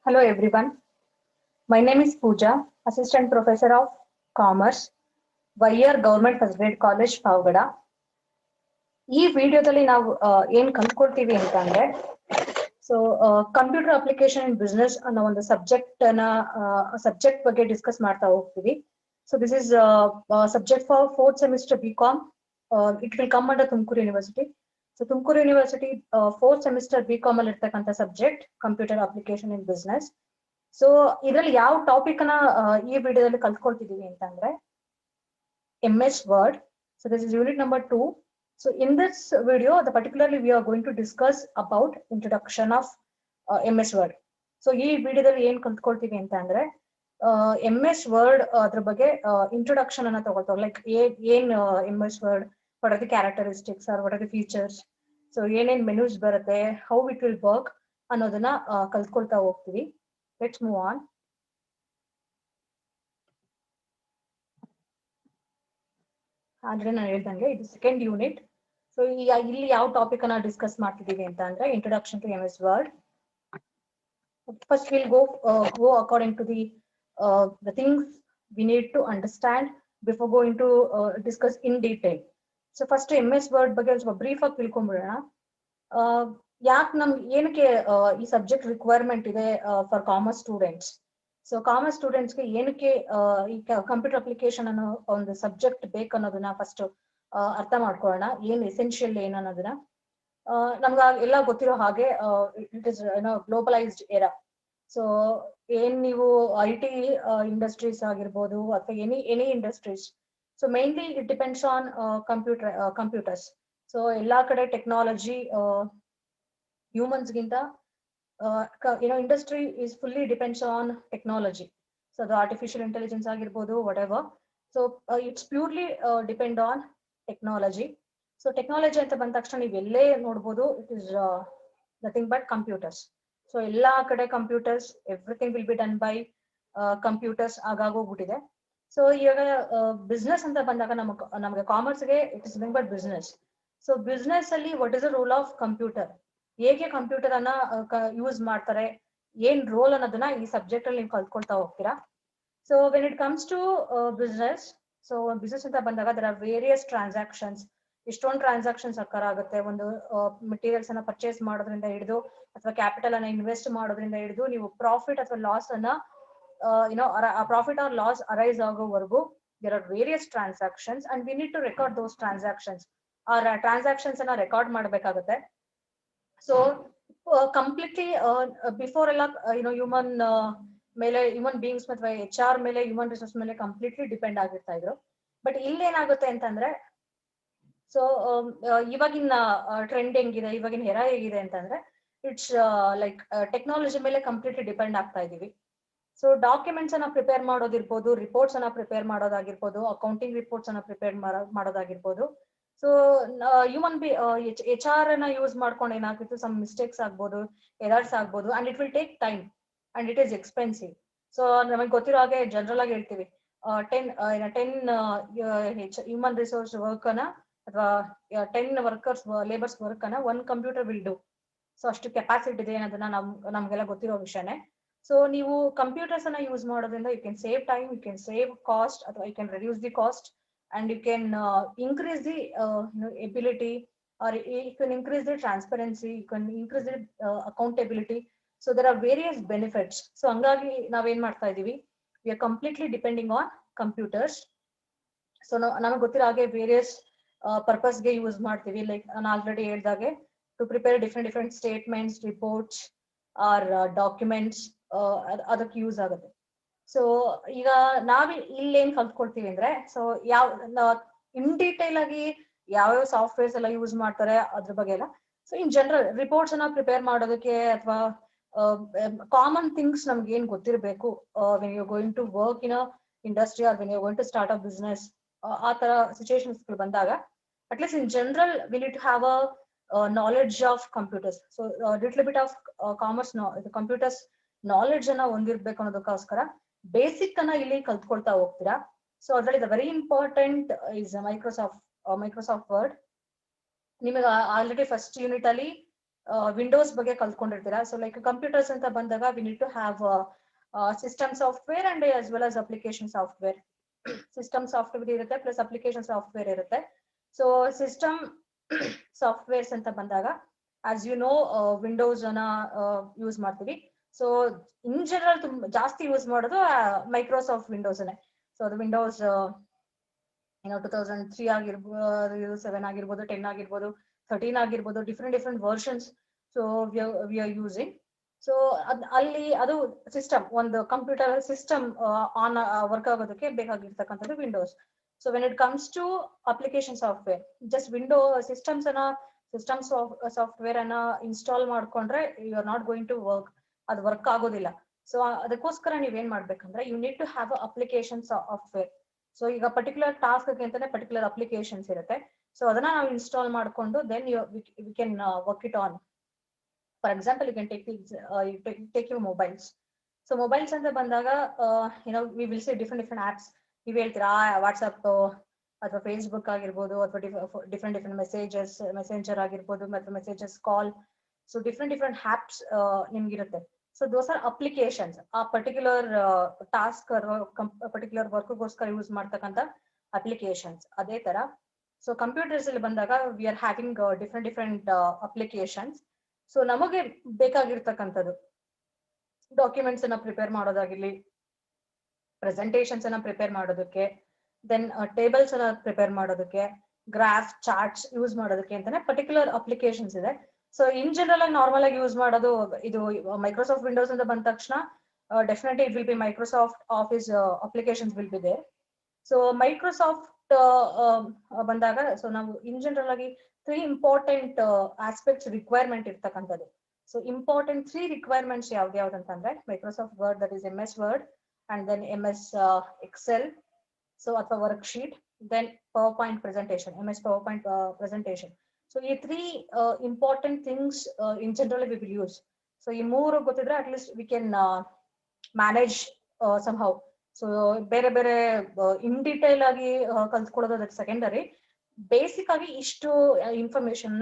Hello everyone. My name is Pooja, Assistant Professor of Commerce, YR Government First Grade College, Pavagada. ಈ ವಿಡಿಯೋದಲ್ಲಿ ನಾವು ಏನ್ ಕಲ್ತ್ಕೊಳ್ತೀವಿ ಅಂತಂದ್ರೆ computer application in business ಅನ್ನೋ ಒಂದು ಸಬ್ಜೆಕ್ಟ್ ಬಗ್ಗೆ ಡಿಸ್ಕಸ್ ಮಾಡ್ತಾ ಹೋಗ್ತೀವಿ. So this is subject for fourth semester BCom. It will come under Tumakuru university. So Tumakuru university fourth semester BCom ಅಲ್ಲಿ ಇರ್ತಕ್ಕಂಥ subject computer application in business. So ಇದರಲ್ಲಿ ಯಾವ ಟಾಪಿಕ್ ಅನ್ನ ಈ ವಿಡಿಯೋದಲ್ಲಿ ಕಲ್ತ್ಕೊಳ್ತಿದೀವಿ ಅಂತಂದ್ರೆ MS Word. So this is unit number 2. So in this video, particularly we are going to discuss about introduction of MS Word. So ಈ ವಿಡಿಯೋದಲ್ಲಿ ಏನ್ ಕಲ್ತ್ಕೊಳ್ತೀವಿ ಅಂತ ಅಂದ್ರೆ MS Word ಅದ್ರ ಬಗ್ಗೆ ಇಂಟ್ರೊಡಕ್ಷನ್ ಅನ್ನ ತಗೊಳ್ತಾರೆ. ಲೈಕ್ ಏನ್ MS Word, what are the characteristics or what are the features, so ಏನೇನ್ ಮೆನ್ಯೂಸ್ ಬರುತ್ತೆ, how it will work ಅನ್ನೋದನ್ನ ಕಲ್ತ್ಕೊಳ್ತಾ ಹೋಗ್ತೀವಿ. Let's move on. ಅಂದ್ರೆ ನಾನು ಹೇಳ್ದಂಗೆ ಇದು ಸೆಕೆಂಡ್ ಯೂನಿಟ್. ಸೊ ಇಲ್ಲಿ ಯಾವ ಟಾಪಿಕ್ ಅನ್ನ ಡಿಸ್ಕಸ್ ಮಾಡ್ತಿದೀವಿ ಅಂತ ಅಂದ್ರೆ introduction to MS Word. First we'll go according to the things we need to understand before going to discuss in detail. So first MS Word ಬಗ್ಗೆ ಸ್ವಲ್ಪ ಬ್ರೀಫ್ ಆಗಿ ತಿಳ್ಕೊಂಡ್ಬಿಡೋಣ. ಯಾಕೆ ನಮ್ಗೆ ಏನಕ್ಕೆ ಈ ಸಬ್ಜೆಕ್ಟ್ ರಿಕ್ವೈರ್ಮೆಂಟ್ ಇದೆ for commerce students. So commerce ಸ್ಟೂಡೆಂಟ್ಸ್ಗೆ ಏನಕ್ಕೆ ಈ ಕಂಪ್ಯೂಟರ್ ಅಪ್ಲಿಕೇಶನ್ ಅನ್ನೋ ಒಂದು ಸಬ್ಜೆಕ್ಟ್ ಬೇಕು ಅನ್ನೋದನ್ನ ಫಸ್ಟ್ ಅರ್ಥ ಮಾಡ್ಕೊಳ್ಳೋಣ. ಏನ್ ಎಸೆನ್ಷಿಯಲ್ ಏನ್ ಅನ್ನೋದನ್ನ. ನಮ್ಗೆ ಎಲ್ಲ ಗೊತ್ತಿರೋ ಹಾಗೆ it is globalised era. So ಏನ್ ನೀವು IT ಇಂಡಸ್ಟ್ರೀಸ್ ಆಗಿರ್ಬೋದು ಅಥವಾ any industries, so mainly it depends on computers. So ಎಲ್ಲಾ ಕಡೆ ಟೆಕ್ನಾಲಜಿ ಹ್ಯೂಮನ್ಸ್ಗಿಂತ industry is fully depends on technology. So the artificial intelligence ಆಗಿರ್ಬೋದು whatever. So it's purely depend on technology. So technology ಅಂತ ಬಂದ ತಕ್ಷಣ ನೀವು ಎಲ್ಲೇ ನೋಡ್ಬೋದು, it is nothing but computers. So ಎಲ್ಲಾ ಕಡೆ computers, everything will be done by computers ಆಗೋಗ್ಬಿಟ್ಟಿದೆ. ಸೊ ಇವಾಗ ಬಿಸ್ನೆಸ್ ಅಂತ ಬಂದಾಗ ನಮಗೆ ಕಾಮರ್ಸ್ಗೆ it is nothing but business. So business ಅಲ್ಲಿ what is the role of computer, ಹೇಗೆ ಕಂಪ್ಯೂಟರ್ ಅನ್ನ ಯೂಸ್ ಮಾಡ್ತಾರೆ, ಏನ್ ರೋಲ್ ಅನ್ನೋದನ್ನ ಈ ಸಬ್ಜೆಕ್ಟ್ ಅಲ್ಲಿ ನೀವು ಕಲ್ತ್ಕೊಳ್ತಾ ಹೋಗ್ತೀರಾ. So when it comes to business, so business ಅಂತ ಬಂದಾಗ ದರ್ ಆರ್ ವೇರಿಯಸ್ ಟ್ರಾನ್ಸಾಕ್ಷನ್ಸ್. ಇಷ್ಟೊಂದು ಟ್ರಾನ್ಸಾಕ್ಷನ್ಸ್ ಅಕ್ಕರ್ ಆಗುತ್ತೆ. ಒಂದು ಮೆಟೀರಿಯಲ್ಸ್ ಅನ್ನ ಪರ್ಚೇಸ್ ಮಾಡೋದ್ರಿಂದ ಹಿಡಿದು ಅಥವಾ ಕ್ಯಾಪಿಟಲ್ ಅನ್ನ ಇನ್ವೆಸ್ಟ್ ಮಾಡೋದ್ರಿಂದ ಹಿಡಿದು ನೀವು ಪ್ರಾಫಿಟ್ ಅಥವಾ ಲಾಸ್ ಅನ್ನ ಪ್ರಾಫಿಟ್ ಆರ್ ಲಾಸ್ ಅರೈಸ್ ಆಗೋವರೆಗೂ there are various transactions and we need to record those transactions. ಆ ಟ್ರಾನ್ಸಾಕ್ಷನ್ಸ್ ಅನ್ನ ರೆಕಾರ್ಡ್ ಮಾಡ್ಬೇಕಾಗುತ್ತೆ. ಸೊ ಕಂಪ್ಲೀಟ್ಲಿ ಬಿಫೋರ್ ಎಲ್ಲ ಹ್ಯೂಮನ್ ಮೇಲೆ, ಹ್ಯೂಮನ್ ಬೀಯಿಂಗ್ಸ್ ಅಥವಾ HR ಮೇಲೆ, ಹ್ಯೂಮನ್ ರಿಸೋರ್ಸ್ ಮೇಲೆ ಕಂಪ್ಲೀಟ್ಲಿ ಡಿಪೆಂಡ್ ಆಗಿರ್ತಾ ಇದ್ರು. ಬಟ್ ಇಲ್ಲೇನಾಗುತ್ತೆ ಅಂತಂದ್ರೆ, ಸೊ ಇವಾಗಿನ ಟ್ರೆಂಡ್ ಹೆಂಗಿದೆ, ಇವಾಗಿನ ಹೆರ ಹೇಗಿದೆ ಅಂತಂದ್ರೆ ಇಟ್ಸ್ ಲೈಕ್ ಟೆಕ್ನಾಲಜಿ ಮೇಲೆ ಕಂಪ್ಲೀಟ್ಲಿ ಡಿಪೆಂಡ್ ಆಗ್ತಾ ಇದೀವಿ. ಸೊ ಡಾಕ್ಯುಮೆಂಟ್ಸ್ ಅನ್ನ ಪ್ರಿಪೇರ್ ಮಾಡೋದಿರ್ಬೋದು, ರಿಪೋರ್ಟ್ಸ್ ಅನ್ನ ಪ್ರಿಪೇರ್ ಮಾಡೋದಾಗಿರ್ಬೋದು, ಅಕೌಂಟಿಂಗ್ ರಿಪೋರ್ಟ್ಸ್ ಅನ್ನ ಪ್ರಿಪೇರ್ ಮಾಡೋದಾಗಿರ್ಬೋದು. ಸೊ ಹ್ಯೂಮನ್ HR ಅನ್ನ ಯೂಸ್ ಮಾಡ್ಕೊಂಡು ಏನಾಗ್ತಿತ್ತು, ಸಮ್ ಮಿಸ್ಟೇಕ್ಸ್ ಆಗ್ಬೋದು, ಎರರ್ಸ್ ಆಗ್ಬೋದು, and it will take time and it is expensive. So ನಮಗೆ ಗೊತ್ತಿರೋ ಹಾಗೆ ಜನರಲ್ ಆಗಿ ಹೇಳ್ತೀವಿ 10 ಹ್ಯೂಮನ್ ರಿಸೋರ್ಸ್ ವರ್ಕ್ ಅನ್ನ ಅಥವಾ 10 ಲೇಬರ್ಸ್ ವರ್ಕ್ ಅನ್ನ 1 ಕಂಪ್ಯೂಟರ್ ವಿಲ್ ಡೂ. ಸೊ ಅಷ್ಟು ಕೆಪಾಸಿಟಿ ಇದೆ ಅನ್ನೋದನ್ನ ನಮ್ಗೆಲ್ಲ ಗೊತ್ತಿರೋ ವಿಷಯನೇ. ಸೊ ನೀವು ಕಂಪ್ಯೂಟರ್ಸ್ ಅನ್ನ ಯೂಸ್ ಮಾಡೋದ್ರಿಂದ you can save time, you can save cost, ಅಥವಾ you can reduce the cost, and you can increase the ability, or you can increase the transparency, you can increase the accountability. So there are various benefits. So hangagi nav en ಮಾಡ್ತಾ ಇದೀವಿ, we are completely depending on computers. So ನಮಗೆ ಗೊತ್ತಿರೋ ಹಾಗೆ various purpose ಗೆ use ಮಾಡ್ತೀವಿ. Like ನಾನು already ಹೇಳ್ದಾಗೆ to prepare different statements, reports or documents, ಅದಕ್ಕೆ ಯೂಸ್ ಆಗುತ್ತೆ. ಸೊ ಈಗ ನಾವ್ ಇಲ್ಲೇನ್ ಕಲ್ತ್ಕೊಳ್ತೀವಿ ಅಂದ್ರೆ, ಸೊ ಇನ್ ಡೀಟೇಲ್ ಆಗಿ ಯಾವ್ಯಾವ ಸಾಫ್ಟ್ವೇರ್ಸ್ ಎಲ್ಲ ಯೂಸ್ ಮಾಡ್ತಾರೆ ಅದ್ರ ಬಗ್ಗೆ ಎಲ್ಲ. ಸೊ ಇನ್ ಜನರಲ್ ರಿಪೋರ್ಟ್ಸ್ ಅನ್ನ ಪ್ರಿಪೇರ್ ಮಾಡೋದಕ್ಕೆ ಅಥವಾ ಕಾಮನ್ ಥಿಂಗ್ಸ್ ನಮ್ಗೆ ಏನ್ ಗೊತ್ತಿರಬೇಕು when you going to work in industry or when you going to start a business, ಆ ತರ ಸಿಚುಯೇಷನ್ಸ್ ಬಂದಾಗ at least in general we need to have a knowledge of computers. So little bit of commerce computers knowledge ಅನ್ನ ಹೊಂದಿರ್ಬೇಕು ಅನ್ನೋದಕ್ಕೋಸ್ಕರ basic ಅನ್ನ ಇಲ್ಲಿ ಕಲ್ತ್ಕೊಳ್ತಾ ಹೋಗ್ತೀರಾ. So ಅದ್ರಲ್ಲಿ the very important is Microsoft Word. ನಿಮಗೆ ಆಲ್ರೆಡಿ ಫಸ್ಟ್ ಯೂನಿಟ್ ಅಲ್ಲಿ ವಿಂಡೋಸ್ ಬಗ್ಗೆ ಕಲ್ತ್ಕೊಂಡಿರ್ತೀರಾ. ಸೊ ಲೈಕ್ ಕಂಪ್ಯೂಟರ್ಸ್ ಅಂತ ಬಂದಾಗ we need to have system software and as well as application software. System software ಇರುತ್ತೆ ಪ್ಲಸ್ ಅಪ್ಲಿಕೇಶನ್ ಸಾಫ್ಟ್ವೇರ್ ಇರುತ್ತೆ. So system softwares ಅಂತ ಬಂದಾಗ ಆಸ್ ಯು ನೋ ವಿಂಡೋಸ್ ಅನ್ನ ಯೂಸ್ ಮಾಡ್ತೀವಿ. ಸೊ ಇನ್ ಜನರಲ್ ತುಂಬಾ ಜಾಸ್ತಿ ಯೂಸ್ ಮಾಡೋದು ಮೈಕ್ರೋಸಾಫ್ಟ್ ವಿಂಡೋಸ್ ಅನ್ನೇ. ಸೊ ಅದು ವಿಂಡೋಸ್ 2003 ಆಗಿರ್ಬೋದು, 7 ಆಗಿರ್ಬೋದು, 10 ಆಗಿರ್ಬೋದು, 13 ಆಗಿರ್ಬೋದು, different versions. So we are using. So ಅಲ್ಲಿ ಅದು ಸಿಸ್ಟಮ್, ಒಂದು ಕಂಪ್ಯೂಟರ್ ಸಿಸ್ಟಮ್ ಆನ್ ವರ್ಕ್ ಆಗೋದಕ್ಕೆ ಬೇಕಾಗಿರ್ತಕ್ಕಂಥದ್ದು Windows. So when it comes to application software, just window system software ಅನ್ನ ಇನ್ಸ್ಟಾಲ್ ಮಾಡ್ಕೊಂಡ್ರೆ you are not going to work, ಅದು work ಆಗೋದಿಲ್ಲ. So ಅದಕ್ಕೋಸ್ಕರ ನೀವೇನ್ ಮಾಡ್ಬೇಕಂದ್ರೆ you need to have application software. So ಈಗ ಪರ್ಟಿಕ್ಯುಲರ್ ಟಾಸ್ಕ್ ಅಂತಾನೆ ಪರ್ಟಿಕ್ಯುಲರ್ ಅಪ್ಲಿಕೇಶನ್ಸ್ ಇರುತ್ತೆ. ಸೊ ಅದನ್ನ ನಾವು ಇನ್ಸ್ಟಾಲ್ ಮಾಡ್ಕೊಂಡು then we can work it on. For example you can take your mobiles. So mobiles ಅಂತ ಬಂದಾಗ we will see different apps. ನೀವ್ ಹೇಳ್ತೀರಾ ವಾಟ್ಸ್ಆಪ್ ಅಥವಾ ಫೇಸ್ಬುಕ್ ಆಗಿರ್ಬೋದು, ಅಥವಾ ಡಿಫ್ರೆಂಟ್ ಮೆಸೇಂಜರ್ ಆಗಿರ್ಬೋದು, ಮತ್ತು messages call. So different apps ನಿಮ್ಗಿರುತ್ತೆ. So those are applications. ಆ ಪರ್ಟಿಕ್ಯುಲರ್ ಟಾಸ್ಕ್ ಪರ್ಟಿಕ್ಯುಲರ್ ವರ್ಕ್ಗೋಸ್ಕರ ಯೂಸ್ ಮಾಡ್ತಕ್ಕಂಥ ಅಪ್ಲಿಕೇಶನ್ಸ್. ಅದೇ ತರ ಸೊ ಕಂಪ್ಯೂಟರ್ಸ್ ಅಲ್ಲಿ ಬಂದಾಗ we are having different applications. So ನಮಗೆ ಬೇಕಾಗಿರ್ತಕ್ಕಂಥದ್ದು ಡಾಕ್ಯುಮೆಂಟ್ಸ್ ಅನ್ನ ಪ್ರಿಪೇರ್ ಮಾಡೋದಾಗಿರ್ಲಿ, ಪ್ರೆಸೆಂಟೇಷನ್ಸ್ ಅನ್ನ ಪ್ರಿಪೇರ್ ಮಾಡೋದಕ್ಕೆ, ದೆನ್ ಟೇಬಲ್ಸ್ ಅನ್ನ ಪ್ರಿಪೇರ್ ಮಾಡೋದಕ್ಕೆ, ಗ್ರಾಫ್ ಚಾರ್ಟ್ಸ್ ಯೂಸ್ ಮಾಡೋದಕ್ಕೆ ಅಂತಾನೆ ಪರ್ಟಿಕ್ಯುಲರ್ ಅಪ್ಲಿಕೇಶನ್ಸ್ ಇದೆ. ಸೊ ಇನ್ ಜನರಲ್ ಆಗಿ ನಾರ್ಮಲ್ ಆಗಿ ಯೂಸ್ ಮಾಡೋದು ಇದು ಮೈಕ್ರೋಸಾಫ್ಟ್ ವಿಂಡೋಸ್ ಅಂತ ಬಂದ ತಕ್ಷಣ definitely it will be Microsoft Office applications will be there. So Microsoft ಬಂದಾಗ ಸೊ ನಾವು ಇನ್ ಜನರಲ್ ಆಗಿ 3 ಇಂಪಾರ್ಟೆಂಟ್ ಆಸ್ಪೆಕ್ಟ್ಸ್ ರಿಕ್ವೈರ್ಮೆಂಟ್ ಇರ್ತಕ್ಕಂಥದ್ದು. ಸೊ ಇಂಪಾರ್ಟೆಂಟ್ 3 ರಿಕ್ವೈರ್ಮೆಂಟ್ಸ್ ಯಾವ್ದು ಅಂತಂದ್ರೆ Microsoft Word, that is MS Word, and then MS Excel, so ಅಥವಾ worksheet, then PowerPoint presentation, MS PowerPoint presentation. So ಈ 3 important things in general we will use. So ಈ 3 ಗೊತ್ತಿದ್ರೆ at least we can manage somehow. So ಬೇರೆ in detail ಆಗಿ ಕಲ್ತ್ಕೊಳ್ಳೋದು ಅದಕ್ಕೆ secondary. Basic ಆಗಿ ಇಷ್ಟು information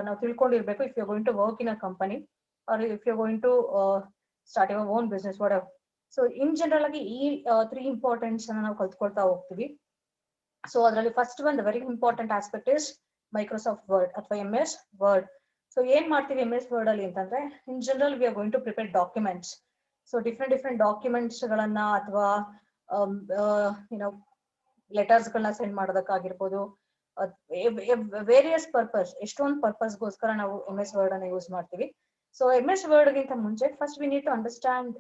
ನಾವು ತಿಳ್ಕೊಂಡಿರ್ಬೇಕು if you going to work in a company or if you going to start your own business whatever. So in general ಆಗಿ ಈ 3 importance ಅನ್ನ ನಾವು ಕಲ್ತ್ಕೊಳ್ತಾ ಹೋಗ್ತೀವಿ. ಸೊ ಅದರಲ್ಲಿ ಫಸ್ಟ್ ಒಂದು very important aspect is Microsoft Word ಅಥವಾ MS word. So ಏನ್ ಮಾಡ್ತೀವಿ MS ವರ್ಡ್ ಅಲ್ಲಿ ಅಂತಂದ್ರೆ in general we are going to prepare documents. So different documents ಗಳನ್ನ ಅಥವಾ ಲೆಟರ್ಸ್ ಗಳನ್ನ ಸೆಂಡ್ ಮಾಡೋದಕ್ಕಾಗಿರ್ಬೋದು, ವೇರಿಯಸ್ ಪರ್ಪಸ್, ಎಷ್ಟೊಂದು ಪರ್ಪಸ್ಗೋಸ್ಕರ ನಾವು MS ವರ್ಡ್ ಅನ್ನ ಯೂಸ್ ಮಾಡ್ತೀವಿ. ಸೊ MS ವರ್ಡ್ ಗಿಂತ ಮುಂಚೆ first we need to understand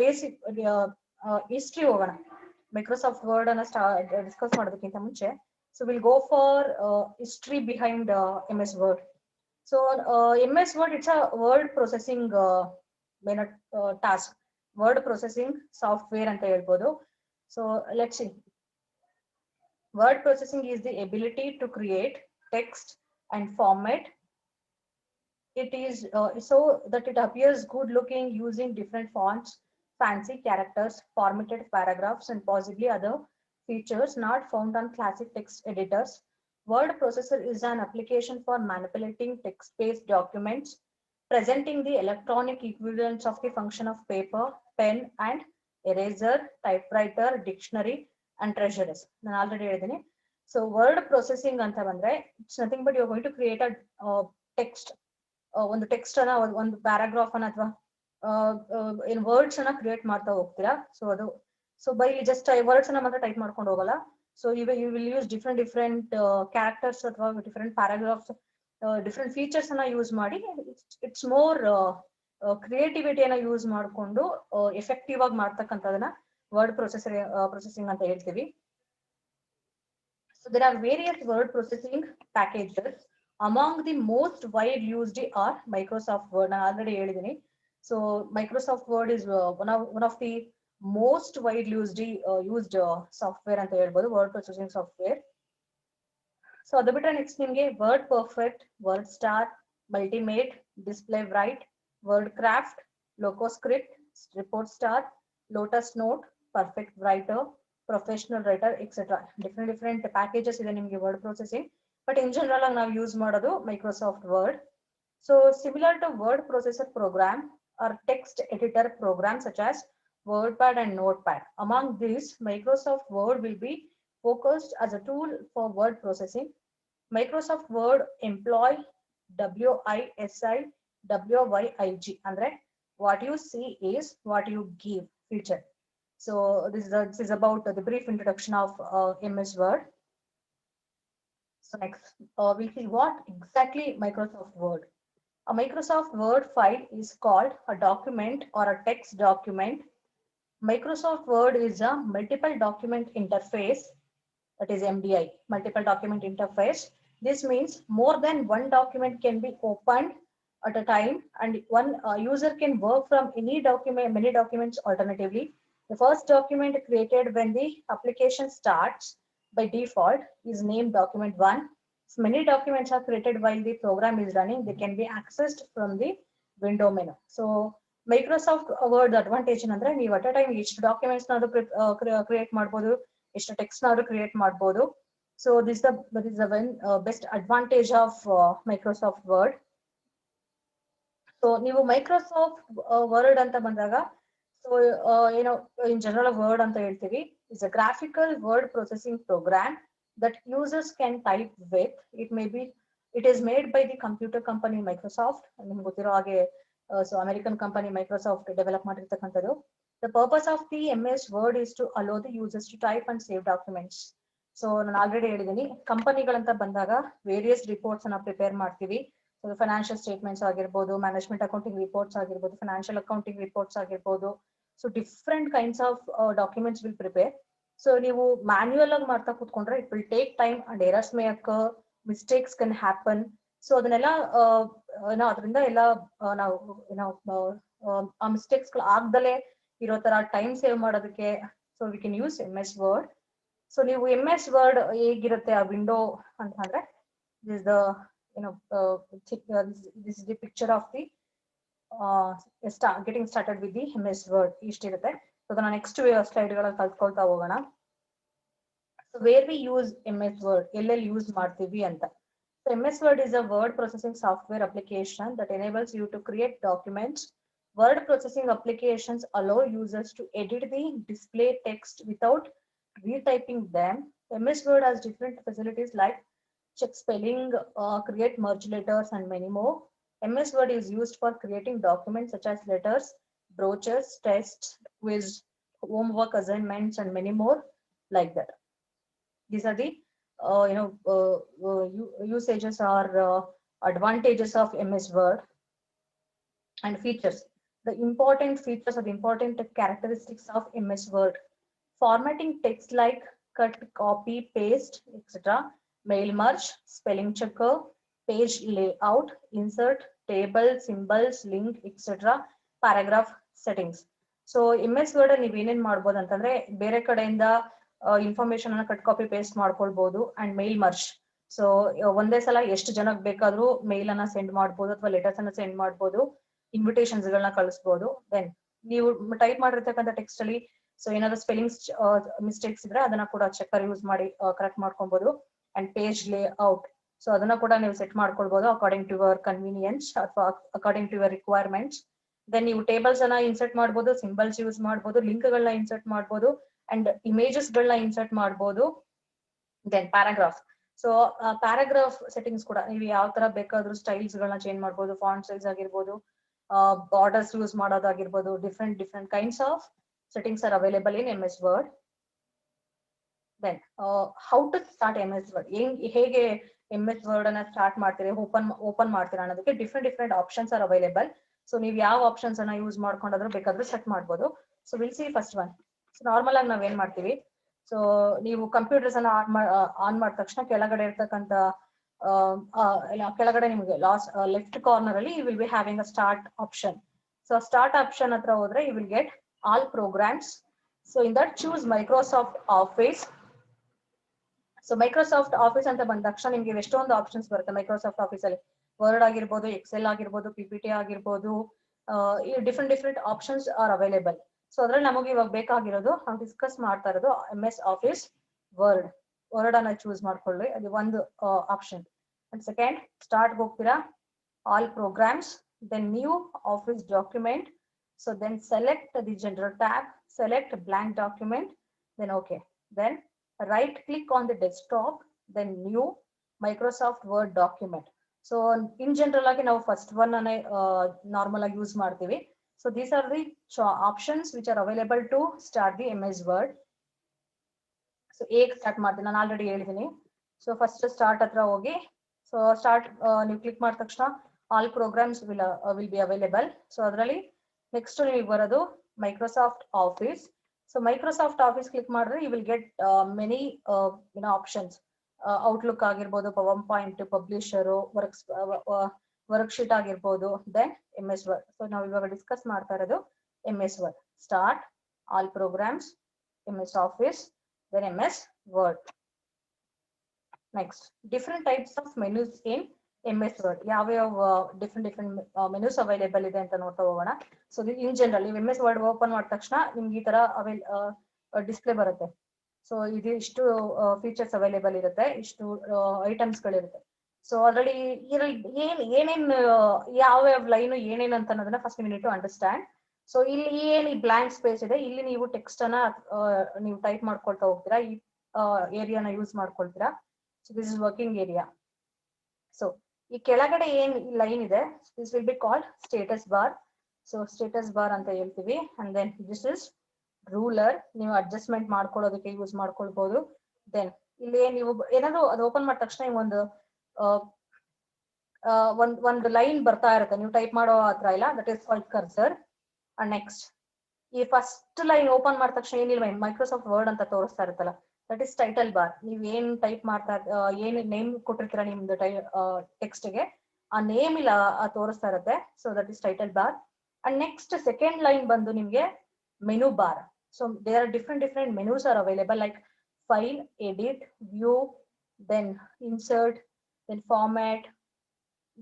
basic history ಹೋಗೋಣ. ಮೈಕ್ರೋಸಾಫ್ಟ್ ವರ್ಡ್ ಅನ್ನ ಡಿಸ್ಕಸ್ ಮಾಡೋದಕ್ಕಿಂತ ಮುಂಚೆ so will go for history behind MS word. So MS word it's a word processing task, word processing software ಅಂತ ಹೇಳ್ಬೋದು. So let's see. Word processing is the ability to create text and format it is so that it appears good looking using different fonts, fancy characters, formatted paragraphs, and possibly other features not found on classic text editors. Word processor is an application for manipulating text-based documents, presenting the electronic equivalents of the function of paper, pen, and eraser, typewriter, dictionary, and treasures. ನಾನು already ಹೇಳಿದ್ದೀನಿ. So word processing ಅಂತ ಬಂದ್ರೆ it's nothing but you are going to create a text. ಒಂದು text ಅನ್ನ, ಒಂದು paragraph ಅನ್ನ ಅಥವಾ ಏನ್ ವರ್ಡ್ಸ್ ಅನ್ನ ಕ್ರಿಯೇಟ್ ಮಾಡ್ತಾ ಹೋಗ್ತೀರಾ. ಸೊ ಅದು ಬೈ ಜಸ್ಟ್ ವರ್ಡ್ಸ್ ಅನ್ನ ಮಾತ್ರ ಟೈಪ್ ಮಾಡ್ಕೊಂಡು ಹೋಗಲ್ಲ. So you will use different characters ಅಥವಾ ಡಿಫ್ರೆಂಟ್ ಪ್ಯಾರಾಗ್ರಾಫ್ಸ್, ಡಿಫ್ರೆಂಟ್ ಫೀಚರ್ಸ್ ಅನ್ನ ಯೂಸ್ ಮಾಡಿ ಇಟ್ಸ್ ಮೋರ್ ಕ್ರಿಯೇಟಿವಿಟಿಯನ್ನ ಯೂಸ್ ಮಾಡಿಕೊಂಡು ಎಫೆಕ್ಟಿವ್ ಆಗಿ ಮಾಡ್ತಕ್ಕಂಥದನ್ನ ವರ್ಡ್ ಪ್ರೊಸೆಸಿಂಗ್ ಅಂತ ಹೇಳ್ತೀವಿ. So there are various word processing packages. Among the most wide used are Microsoft Word. ನಾನು ಆಲ್ರೆಡಿ ಹೇಳಿದ್ದೀನಿ. So Microsoft Word is one of the most wide used software ಅಂತ ಹೇಳ್ಬೋದು, word processing software. So ಅದು ಬಿಟ್ರೆ next ನಿಮಗೆ WordPerfect, WordStar, MultiMate, display bright, WordCraft, LocoScript, report star, Lotus note, perfect writer, professional writer etcetera. Different packages ಇದೆ ನಿಮಗೆ word processing. But in general ಆಗಿ ನಾವು use ಮಾಡೋದು Microsoft Word. So similar to word processor program or text editor program such as WordPad and Notepad. Among these, Microsoft Word will be focused as a tool for word processing. Microsoft Word employ WISI, andre what you see is what you give feature. So this is about the brief introduction of MS Word. So next, we'll see what exactly Microsoft Word. A Microsoft Word file is called a document or a text document. Microsoft Word is a multiple document interface, that is MDI, multiple document interface. This means more than one document can be opened at a time, and one user can work from any document, many documents alternatively. The first document created when the application starts by default is named document one. If many documents are created while the program is running, they can be accessed from the window menu. So Microsoft Word advantage ಅಂದ್ರೆ ನೀವು at a time ಎಷ್ಟು documents ನಾದ್ರು create ಮಾಡ್ಬೋದು, ಎಷ್ಟು text ನಾದ್ರು create ಮಾಡ್ಬೋದು. So this is the one best advantage of Microsoft Word. So ನೀವು Microsoft Word ಅಂತ ಬಂದಾಗ, so in general Word ಅಂತ ಹೇಳ್ತೀವಿ is a graphical word processing program that users can type with. It is made by the computer company Microsoft. ನಿಮ್ಗೆ ಗೊತ್ತಿರೋ ಹಾಗೆ so American company Microsoft develop ಮಾಡಿರ್ತಕ್ಕಂಥದ್ದು. The purpose of the MS Word is to allow the users to type and save documents. So ನಾನು already ಹೇಳಿದ್ದೀನಿ, ಕಂಪನಿಗಳಂತ ಬಂದಾಗ various reports ಅನ್ನ prepare ಮಾಡ್ತೀವಿ. Financial statements ಆಗಿರ್ಬೋದು, ಮ್ಯಾನೇಜ್ಮೆಂಟ್ ಅಕೌಂಟಿಂಗ್ ರಿಪೋರ್ಟ್ಸ್ ಆಗಿರ್ಬೋದು, financial accounting reports ಆಗಿರ್ಬೋದು. So different kinds of documents will prepare. So ನೀವು manual ಆಗಿ ಮಾಡ್ತಾ ಕೂತ್ಕೊಂಡ್ರೆ it will take time and errors May occur, mistakes can happen. So ಅದನ್ನೆಲ್ಲ ಅದರಿಂದ ಎಲ್ಲ ಆ ಮಿಸ್ಟೇಕ್ಸ್ ಗಳು ಆಗ್ದಲೇ ಇರೋ ತರ ಟೈಮ್ ಸೇವ್ ಮಾಡೋದಕ್ಕೆ so we can use MS Word. So ನೀವು MS Word ಹೇಗಿರುತ್ತೆ ಆ ವಿಂಡೋ ಅಂತಂದ್ರೆ, this is the this is the picture of the getting started with the MS Word. ಇಷ್ಟಿರುತ್ತೆ. ಸೊ ಅದನ್ನ ನೆಕ್ಸ್ಟ್ ಸ್ಲೈಡ್ ಗಳಲ್ಲಿ ಕಲ್ತ್ಕೊಳ್ತಾ ಹೋಗೋಣ. So where we use MS Word, ಎಲ್ಲೆಲ್ಲಿ ಯೂಸ್ ಮಾಡ್ತೀವಿ ಅಂತ. So MS Word is a word processing software application that enables you to create documents. Word processing applications allow users to edit the display text without retyping them. MS Word has different facilities like check spelling, create merge letters, and many more. MS Word is used for creating documents such as letters, brochures, tests, quiz, homework assignments, and many more like that. These are the usages or advantages of MS Word. And features. The important features or the important characteristics of MS Word. Formatting text like cut, copy, paste, etc. Mail merge, spelling checker, page layout, insert, table, symbols, link, etc. Paragraph settings. So MS Word ನೀವು ಏನೇನ್ ಮಾಡ್ಬೋದು ಅಂತಂದ್ರೆ, ಬೇರೆ ಕಡೆಯಿಂದ information ಅನ್ನ cut copy paste ಮಾಡ್ಕೊಳ್ಬಹುದು. And mail merge, so ಒಂದೇ ಸಲ ಎಷ್ಟು ಜನಕ್ಕೆ ಬೇಕಾದ್ರೂ ಮೇಲ್ ಅನ್ನ ಸೆಂಡ್ ಮಾಡ್ಬೋದು ಅಥವಾ ಲೆಟರ್ಸ್ ಅನ್ನ ಸೆಂಡ್ ಮಾಡ್ಬೋದು, ಇನ್ವಿಟೇಷನ್ಸ್ ಗಳನ್ನ ಕಳಿಸಬಹುದು. ದೆನ್ ನೀವು ಟೈಪ್ ಮಾಡಿರ್ತಕ್ಕಂಥ ಟೆಕ್ಸ್ಟ್ ಅಲ್ಲಿ ಸೊ ಏನಾದ್ರು ಸ್ಪೆಲ್ಲಿಂಗ್ಸ್ ಮಿಸ್ಟೇಕ್ಸ್ ಇದ್ರೆ ಅದನ್ನ ಕೂಡ ಚೆಕ್ಕರ್ ಯೂಸ್ ಮಾಡಿ ಕರೆಕ್ಟ್ ಮಾಡ್ಕೊಬಹುದು. ಅಂಡ್ ಪೇಜ್ ಲೇಔಟ್, ಸೊ ಅದನ್ನ ಕೂಡ ನೀವು ಸೆಟ್ ಮಾಡ್ಕೊಳ್ಬಹುದು ಅಕಾರ್ಡಿಂಗ್ ಟು ಯುವರ್ ಕನ್ವೀನಿಯನ್ಸ್ ಅಥವಾ according to your requirements. Then ನೀವು ಟೇಬಲ್ಸ್ ಅನ್ನ ಇನ್ಸರ್ಟ್ ಮಾಡ್ಬೋದು, ಸಿಂಬಲ್ಸ್ ಯೂಸ್ ಮಾಡ್ಬೋದು, ಲಿಂಕ್ ಗಳನ್ನ ಇನ್ಸರ್ಟ್ ಮಾಡ್ಬೋದು, ಅಂಡ್ ಇಮೇಜಸ್ ಗಳನ್ನ ಇನ್ಸರ್ಟ್ ಮಾಡ್ಬೋದು. Then paragraph, so paragraph settings ಕೂಡ ನೀವು ಯಾವ ತರ ಬೇಕಾದ್ರೂ ಸ್ಟೈಲ್ಸ್ ಗಳನ್ನ ಚೇಂಜ್ ಮಾಡ್ಬೋದು, ಫಾಂಟ್ ಸೈಜ್ ಆಗಿರ್ಬೋದು, ಬಾರ್ಡರ್ಸ್ ಯೂಸ್ ಮಾಡೋದಾಗಿರ್ಬೋದು, different kinds of settings are available in MS Word. Then how to start MS Word, ಹೇಗೆ MS Word ಅನ್ನ ಸ್ಟಾರ್ಟ್ ಮಾಡ್ತೀರಿ, ಓಪನ್ ಮಾಡ್ತೀರಾ ಅನ್ನೋದಕ್ಕೆ different options are available. So ನೀವು ಯಾವ ಆಪ್ಷನ್ಸ್ ಅನ್ನ ಯೂಸ್ ಮಾಡ್ಕೊಂಡ್ರು ಬೇಕಾದ್ರೂ ಸೆಟ್ ಮಾಡ್ಬೋದು. So will see first one. So normal ಆಗಿ ನಾವ್ ಏನ್ ಮಾಡ್ತೀವಿ, ಸೊ ನೀವು ಕಂಪ್ಯೂಟರ್ಸ್ ಅನ್ನ ಆನ್ ಮಾಡಿದ ತಕ್ಷಣ ಕೆಳಗಡೆ ಇರ್ತಕ್ಕಂಥ ಕೆಳಗಡೆ ನಿಮಗೆ ಲೆಫ್ಟ್ ಕಾರ್ನರ್ ಅಲ್ಲಿ you will be having a start option. So start option ಹತ್ರ ಹೋದ್ರೆ you will get all programs. So in that choose Microsoft Office. So Microsoft Office ಅಂತ ಬಂದ ತಕ್ಷಣ ನಿಮಗೆ ಎಷ್ಟೊಂದು ಆಪ್ಷನ್ಸ್ ಬರುತ್ತೆ ಮೈಕ್ರೋಸಾಫ್ಟ್ ಆಫೀಸ್ ಅಲ್ಲಿ. ವರ್ಡ್ ಆಗಿರ್ಬೋದು, ಎಕ್ಸೆಲ್ ಆಗಿರ್ಬೋದು, PPT ಆಗಿರ್ಬೋದು, different options are available. So ಅದ್ರಲ್ಲಿ ನಮಗೆ ಇವಾಗ ಬೇಕಾಗಿರೋದು ನಾವು ಡಿಸ್ಕಸ್ ಮಾಡ್ತಾ ಇರೋದು MS Office ವರ್ಡ್ ಅನ್ನ ಚೂಸ್ ಮಾಡ್ಕೊಳ್ಳಿ, ಅದು ಒಂದು ಆಪ್ಷನ್. ಅಂಡ್ ಸೆಕೆಂಡ್ ಸ್ಟಾರ್ಟ್ ಹೋಗ್ತೀರಾ. all programs, then new office document. So then select the general tab, select blank document, then okay. Then right click on the desktop, then new Microsoft Word document. So in general ಆಗಿ ನಾವು first one ಅನ್ನ normal ಆಗಿ use ಮಾಡ್ತೀವಿ. So these are the options which are available to start the MS Word. So ಹೇಗೆ start ಮಾಡ್ತೀನಿ ನಾನು already ಹೇಳಿದ್ದೀನಿ. So first start ಹತ್ರ ಹೋಗಿ, ಸೊ ಸ್ಟಾರ್ಟ್ ನೀವು ಕ್ಲಿಕ್ ಮಾಡಿದ ತಕ್ಷಣ all programs will be available. So ಅದರಲ್ಲಿ ನೆಕ್ಸ್ಟ್ ನಿಮಗೆ ಬರೋದು Microsoft Office. So Microsoft Office click ಮಾಡಿದ್ರೆ you will get many options. Outlook ಆಗಿರ್ಬೋದು, PowerPoint, Publisher, worksheet ಆಗಿರ್ಬೋದು, ದೆನ್ MS ವರ್ಡ್. ಸೊ ನಾವು ಇವಾಗ ಡಿಸ್ಕಸ್ ಮಾಡ್ತಾ ಇರೋದು MS Word. Start, all programs, MS Office, then MS Word. Next, different types of menus in MS Word. ಯಾವ different menus available ಇದೆ ಅಂತ ನೋಡ್ತಾ ಹೋಗೋಣ. ಸೊ ಇನ್ ಜನರಲ್ ನೀವು MS Word ಓಪನ್ ಮಾಡಿದ ತಕ್ಷಣ ನಿಮ್ಗೆ ಈ ತರ ಡಿಸ್ಪ್ಲೇ ಬರುತ್ತೆ. ಸೊ ಇದು ಇಷ್ಟು ಫೀಚರ್ಸ್ ಅವೈಲೇಬಲ್ ಇರುತ್ತೆ, ಇಷ್ಟು ಐಟಮ್ಸ್ ಗಳಿರುತ್ತೆ. ಸೊ ಅದರಲ್ಲಿ ಏನೇನ್ ಯಾವ ಲೈನ್ ಏನೇನ್ ಅಂತ ಅನ್ನೋದನ್ನ first you need to understand. So ಇಲ್ಲಿ ಏನ್ ಈ ಬ್ಲಾಂಕ್ ಸ್ಪೇಸ್ ಇದೆ, ಇಲ್ಲಿ ನೀವು ಟೆಕ್ಸ್ಟ್ ಅನ್ನ ನೀವು ಟೈಪ್ ಮಾಡ್ಕೊಳ್ತಾ ಹೋಗ್ತೀರಾ, ಈ ಏರಿಯಾನ ಯೂಸ್ ಮಾಡ್ಕೊಳ್ತೀರಾ. So this is working area. So ಈ ಕೆಳಗಡೆ ಏನ್ ಲೈನ್ ಇದೆ, this will be called status bar. So status bar ಅಂತ ಹೇಳ್ತೀವಿ. And then this is ruler, ನೀವು ಅಡ್ಜಸ್ಟ್ಮೆಂಟ್ ಮಾಡ್ಕೊಳ್ಳೋದಕ್ಕೆ ಯೂಸ್ ಮಾಡ್ಕೊಳ್ಬಹುದು. ದೆನ್ ಇಲ್ಲಿ ನೀವು ಏನಾದ್ರು ಅದು ಓಪನ್ ಮಾಡಿದ ತಕ್ಷಣ ಒಂದು ಲೈನ್ ಬರ್ತಾ ಇರುತ್ತೆ, ನೀವು ಟೈಪ್ ಮಾಡೋ ಹತ್ರ ಇಲ್ಲ, that is called cursor. And next ಈ ಫಸ್ಟ್ ಲೈನ್ ಓಪನ್ ಮಾಡಿದ ತಕ್ಷಣ ಏನಿಲ್ಲ ಮೈಕ್ರೋಸಾಫ್ಟ್ ವರ್ಡ್ ಅಂತ ತೋರಿಸ್ತಾ ಇರುತ್ತಲ್ಲ, ದಟ್ ಇಸ್ ಟೈಟಲ್ ಬಾರ್. ನೀವ್ ಏನ್ ಟೈಪ್ ಮಾಡ್ತಾ ಏನ್ ನೇಮ್ ಕೊಟ್ಟಿರ್ತೀರಾ ನಿಮ್ದು ಟೆಕ್ಸ್ಟ್ ಗೆ, ಆ ನೇಮ್ ಇಲ್ಲ ತೋರಿಸ್ತಾ ಇರುತ್ತೆ. So that is title bar. And next second line ಬಂದು ನಿಮ್ಗೆ menu bar. So there are different menus are available, like file, edit, view, then insert, then format,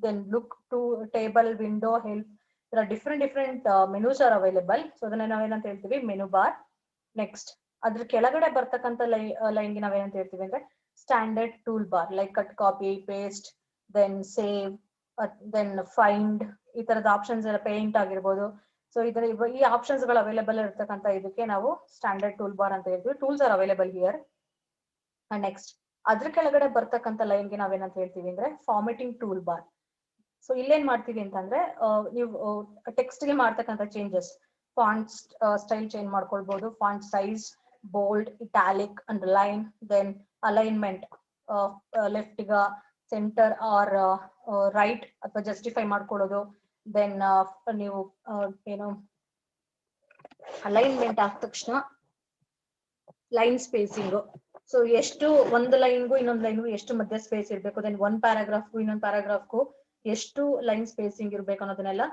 then look to table, window, help. There are different menus are available. So ಅದನ್ನ ನಾವೇನಂತ ಹೇಳ್ತೀವಿ, menu bar. Next ಅದ್ರ ಕೆಳಗಡೆ ಬರ್ತಕ್ಕಂಥ line ಗೆ ನಾವೇನಂತ ಹೇಳ್ತೀವಿ ಅಂದ್ರೆ standard toolbar, like cut, copy, paste, then save, then find, ಈ ತರದ ಆಪ್ಷನ್ಸ್ ಎಲ್ಲ, ಪೇಂಟ್ ಆಗಿರ್ಬೋದು. ಸೊ ಈ ಆಪ್ಷನ್ಸ್ ಗಳು ಅವೈಲೇಬಲ್ ಇರತಕ್ಕಂಥ ಇದಕ್ಕೆ ನಾವು ಸ್ಟ್ಯಾಂಡರ್ಡ್ ಟೂಲ್ ಬಾರ್ ಅಂತ ಹೇಳ್ತೀವಿ. Tools are available here. And next ಅದ್ರ ಕೆಳಗಡೆ ಬರ್ತಕ್ಕಂಥ ಲೈನ್ ಗೆ ನಾವೇನಂತ ಹೇಳ್ತೀವಿ ಅಂದ್ರೆ ಫಾರ್ಮೆಟಿಂಗ್ ಟೂಲ್ ಬಾರ್. ಸೊ ಇಲ್ಲೇನ್ ಮಾಡ್ತೀವಿ ಅಂತಂದ್ರೆ ನೀವು ಟೆಕ್ಸ್ಟ್ ಗೆ ಮಾಡ್ತಕ್ಕಂಥ ಚೇಂಜಸ್, ಫಾಂಟ್ ಸ್ಟೈಲ್ ಚೇಂಜ್ ಮಾಡ್ಕೊಳ್ಬಹುದು, font size, bold, italic, underline, then alignment, left ಗ, ಸೆಂಟರ್ ಆರ್ ರೈಟ್ ಅಥವಾ ಜಸ್ಟಿಫೈ ಮಾಡ್ಕೊಳ್ಳೋದು. ದೆನ್ ನೀವು ಏನು ಅಲೈನ್ಮೆಂಟ್ ಆದ ತಕ್ಷಣ ಲೈನ್ ಸ್ಪೇಸಿಂಗ್. ಸೊ ಎಷ್ಟು ಒಂದು ಲೈನ್ಗೂ ಇನ್ನೊಂದು ಲೈನ್ಗೂ ಎಷ್ಟು ಮಧ್ಯ ಸ್ಪೇಸ್ ಇರಬೇಕು, ದೆನ್ ಒಂದ್ ಪ್ಯಾರಾಗ್ರಾಫ್ಗೂ ಇನ್ನೊಂದು ಪ್ಯಾರಾಗ್ರಾಫ್ಗೂ ಎಷ್ಟು ಲೈನ್ ಸ್ಪೇಸಿಂಗ್ ಇರ್ಬೇಕು ಅನ್ನೋದನ್ನೆಲ್ಲ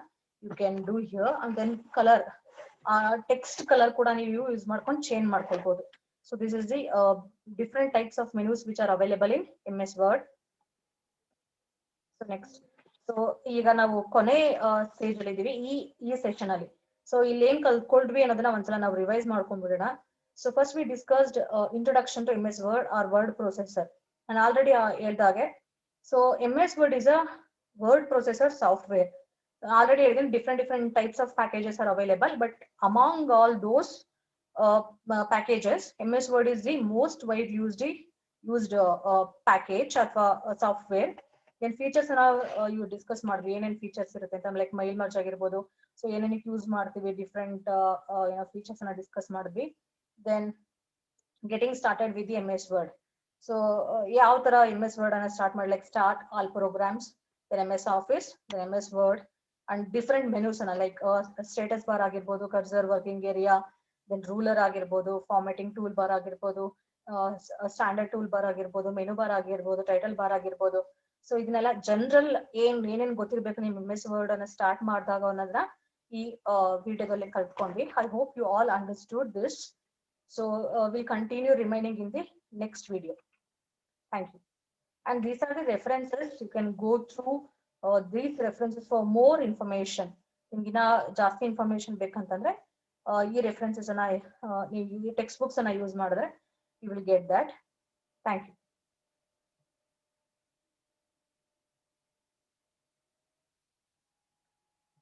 you can do here. And then colour, text colour ಕೂಡ ನೀವು ಯೂಸ್ ಮಾಡ್ಕೊಂಡು ಚೇಂಜ್ ಮಾಡ್ಕೊಳ್ಬಹುದು. So this is the different types of menus which are available in MS word. So next, so ಈಗ ನಾವು ಕೊನೆ ಸ್ಟೇಜ್ ಅಲ್ಲಿ ಇದೀವಿ ಈ ಸೆಷನ್ ಅಲ್ಲಿ. ಸೊ ಇಲ್ಲಿ ಏನ್ ಕಲ್ತ್ಕೊಳ್ವಿ ಅನ್ನೋದನ್ನ ಒಂದ್ಸಲ ನಾವು ರಿವೈಸ್ ಮಾಡ್ಕೊಂಡ್ಬಿಡೋಣ. So first we discussed introduction to MS word or word processor. ನಾನು ಆಲ್ರೆಡಿ ಹೇಳ್ದಾಗೆ, so MS word is a word processor software. Already different types of packages are available, but among all those packages, MS Word is the most wide used package of software. Then features you discuss madri enen features irutte anta, like mail merge agirbodu. So ಏನಕ್ಕೆ use ಮಾಡ್ತೀವಿ, different features ಅನ್ನ discuss ಮಾಡಿದ್ವಿ. Then getting started with the MS Word. So ಯಾವ ತರ MS Word ಅನ್ನ start ಮಾಡಿ, like start, all programs, then MS Office, then MS Word, and different menus like status bar ಆಗಿರ್ಬೋದು, cursor, working area, then ruler ಆಗಿರ್ಬೋದು, formatting tool bar ಆಗಿರ್ಬೋದು, standard tool bar ಆಗಿರ್ಬೋದು, menu bar ಆಗಿರ್ಬೋದು, title bar ಆಗಿರ್ಬೋದು. So ಇದನ್ನೆಲ್ಲ general ಏನೇನ್ ಗೊತ್ತಿರ್ಬೇಕು ನಿಮ್ MS Word ಅನ್ನ ಸ್ಟಾರ್ಟ್ ಮಾಡಿದಾಗ ಅನ್ನೋದನ್ನ ಈ ವಿಡಿಯೋದಲ್ಲಿ ಕಲ್ತ್ಕೊಂಡ್ವಿ. I hope you all understood this. So will continue remaining in the next video. Thank you. And these are the references. You can go through these references for more information. ನಿಮ್ಗಿನ ಜಾಸ್ತಿ information ಬೇಕಂತಂದ್ರೆ ಈ references ಅನ್ನ ನೀವು text books ಅನ್ನ use ಮಾಡಿದ್ರೆ you will get that. Thank you.